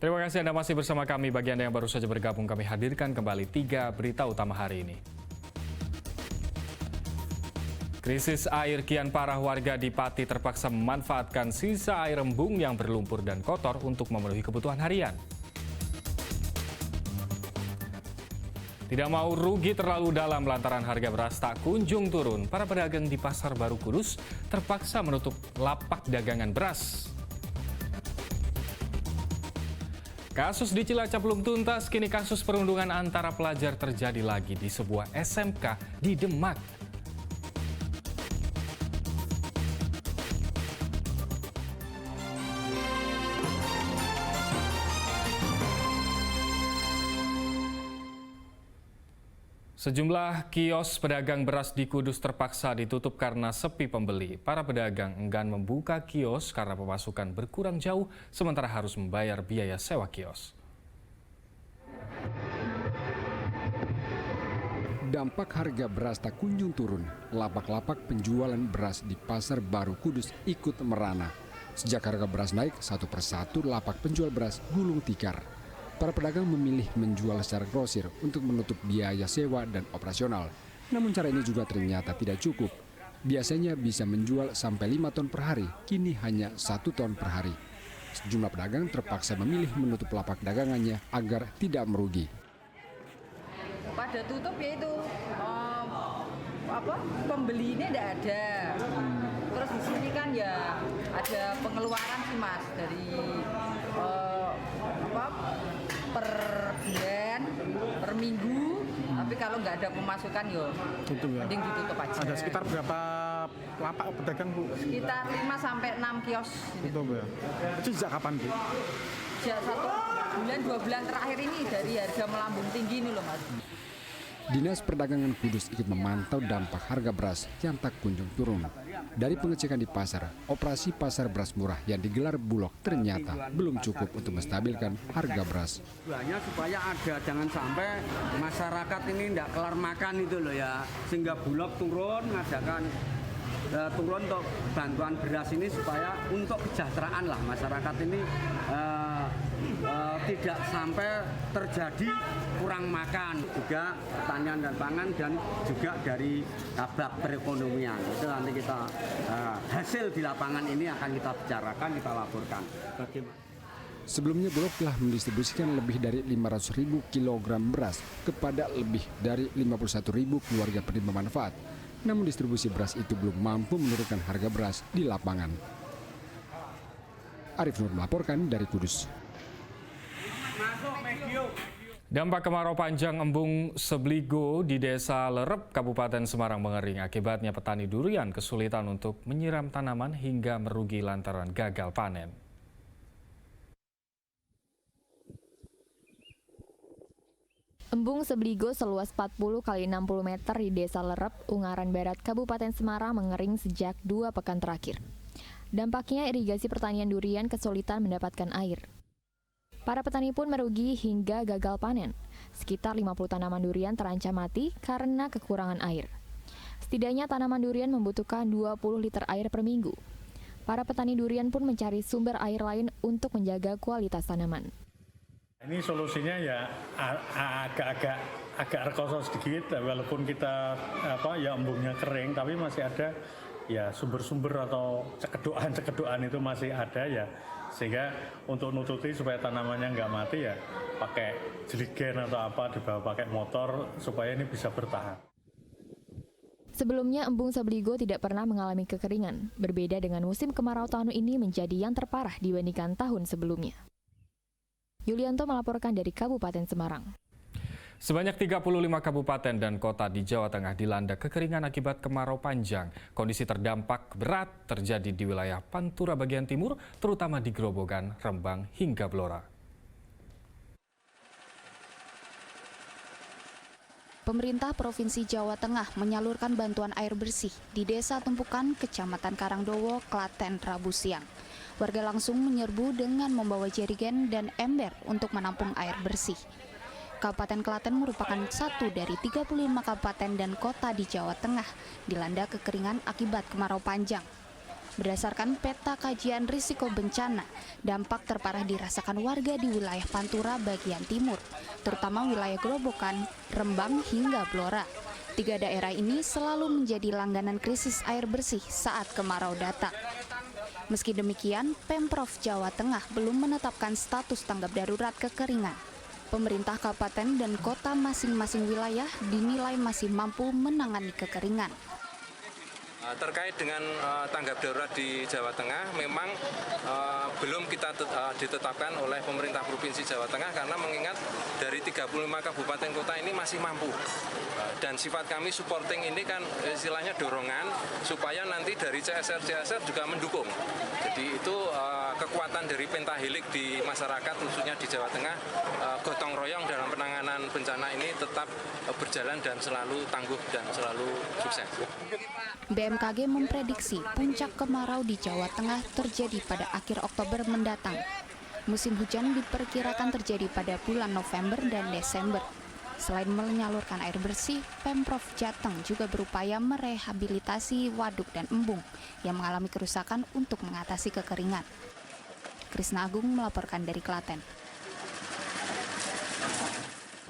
Terima kasih Anda masih bersama kami. Bagi Anda yang baru saja bergabung, kami hadirkan kembali 3 berita utama hari ini. Krisis air kian parah, warga di Pati terpaksa memanfaatkan sisa air embung yang berlumpur dan kotor untuk memenuhi kebutuhan harian. Tidak mau rugi terlalu dalam lantaran harga beras tak kunjung turun, para pedagang di Pasar Baru Kudus terpaksa menutup lapak dagangan beras. Kasus di Cilacap belum tuntas, kini kasus perundungan antara pelajar terjadi lagi di sebuah SMK di Demak. Sejumlah kios pedagang beras di Kudus terpaksa ditutup karena sepi pembeli. Para pedagang enggan membuka kios karena pemasukan berkurang jauh, sementara harus membayar biaya sewa kios. Dampak harga beras tak kunjung turun. Lapak-lapak penjualan beras di Pasar Baru Kudus ikut merana. Sejak harga beras naik, satu persatu lapak penjual beras gulung tikar. Para pedagang memilih menjual secara grosir untuk menutup biaya sewa dan operasional. Namun cara ini juga ternyata tidak cukup. Biasanya bisa menjual sampai 5 ton per hari, kini hanya 1 ton per hari. Sejumlah pedagang terpaksa memilih menutup lapak dagangannya agar tidak merugi. Pada tutup ya itu pembeli ini tidak ada. Terus di sini kan ya ada pengeluaran sih Mas dari per bulan, per minggu. Tapi kalau nggak ada pemasukan yo tutup ya. Mending ditutup aja. Ada sekitar berapa lapak pedagang Bu? Sekitar 5 sampai 6 kios. Tutup ya. Itu sejak kapan Bu? Sejak 1 bulan 2 bulan terakhir ini dari harga melambung tinggi ini loh Mas. Dinas Perdagangan Kudus ikut memantau dampak harga beras yang tak kunjung turun. Dari pengecekan di pasar, operasi pasar beras murah yang digelar Bulog ternyata belum cukup untuk menstabilkan harga beras. Tujuannya supaya ada, jangan sampai masyarakat ini tidak kelar makan itu loh ya. Sehingga Bulog turun, mengadakan turun untuk bantuan beras ini supaya untuk kesejahteraan lah masyarakat ini tidak sampai terjadi kurang makan, juga pertanian dan pangan dan juga dari tabak perekonomian. Itu nanti kita hasil di lapangan ini akan kita bicarakan, kita laporkan. Bagaimana? Sebelumnya Bulog telah mendistribusikan lebih dari 500.000 kilogram beras kepada lebih dari 51.000 keluarga penerima manfaat. Namun distribusi beras itu belum mampu menurunkan harga beras di lapangan. Arif Nur melaporkan dari Kudus. Dampak kemarau panjang embung Sebligo di Desa Lerep, Kabupaten Semarang mengering. Akibatnya petani durian kesulitan untuk menyiram tanaman hingga merugi lantaran gagal panen. Embung Sebligo seluas 40 x 60 meter di Desa Lerep, Ungaran Barat, Kabupaten Semarang mengering sejak 2 pekan terakhir. Dampaknya irigasi pertanian durian kesulitan mendapatkan air. Para petani pun merugi hingga gagal panen. Sekitar 50 tanaman durian terancam mati karena kekurangan air. Setidaknya tanaman durian membutuhkan 20 liter air per minggu. Para petani durian pun mencari sumber air lain untuk menjaga kualitas tanaman. Ini solusinya ya agak rekoso sedikit, walaupun kita embungnya kering, tapi masih ada ya sumber-sumber atau cekedokan itu masih ada ya, sehingga untuk nututi supaya tanamannya nggak mati ya pakai jeligen atau apa, dibawa pakai motor supaya ini bisa bertahan. Sebelumnya embung Sebligo tidak pernah mengalami kekeringan. Berbeda dengan musim kemarau tahun ini menjadi yang terparah dibandingkan tahun sebelumnya. Yulianto melaporkan dari Kabupaten Semarang. Sebanyak 35 kabupaten dan kota di Jawa Tengah dilanda kekeringan akibat kemarau panjang. Kondisi terdampak berat terjadi di wilayah Pantura bagian timur, terutama di Grobogan, Rembang, hingga Blora. Pemerintah Provinsi Jawa Tengah menyalurkan bantuan air bersih di Desa Tumpukan, Kecamatan Karangdowo, Klaten, Rabu siang. Warga langsung menyerbu dengan membawa jerigen dan ember untuk menampung air bersih. Kabupaten Klaten merupakan satu dari 35 kabupaten dan kota di Jawa Tengah dilanda kekeringan akibat kemarau panjang. Berdasarkan peta kajian risiko bencana, dampak terparah dirasakan warga di wilayah Pantura bagian timur, terutama wilayah Grobogan, Rembang hingga Blora. 3 daerah ini selalu menjadi langganan krisis air bersih saat kemarau datang. Meski demikian, Pemprov Jawa Tengah belum menetapkan status tanggap darurat kekeringan. Pemerintah kabupaten dan kota masing-masing wilayah dinilai masih mampu menangani kekeringan. Terkait dengan tanggap darurat di Jawa Tengah, memang belum kita ditetapkan oleh pemerintah Provinsi Jawa Tengah karena mengingat dari 35 kabupaten kota ini masih mampu. Dan sifat kami supporting ini kan istilahnya dorongan supaya nanti dari CSR juga mendukung. Jadi itu kekuatan dari pentahelik di masyarakat khususnya di Jawa Tengah, gotong royong dalam penanganan bencana ini tetap berjalan dan selalu tangguh dan selalu sukses. BMKG memprediksi puncak kemarau di Jawa Tengah terjadi pada akhir Oktober mendatang. Musim hujan diperkirakan terjadi pada bulan November dan Desember. Selain menyalurkan air bersih, Pemprov Jateng juga berupaya merehabilitasi waduk dan embung yang mengalami kerusakan untuk mengatasi kekeringan. Krisna Agung melaporkan dari Klaten.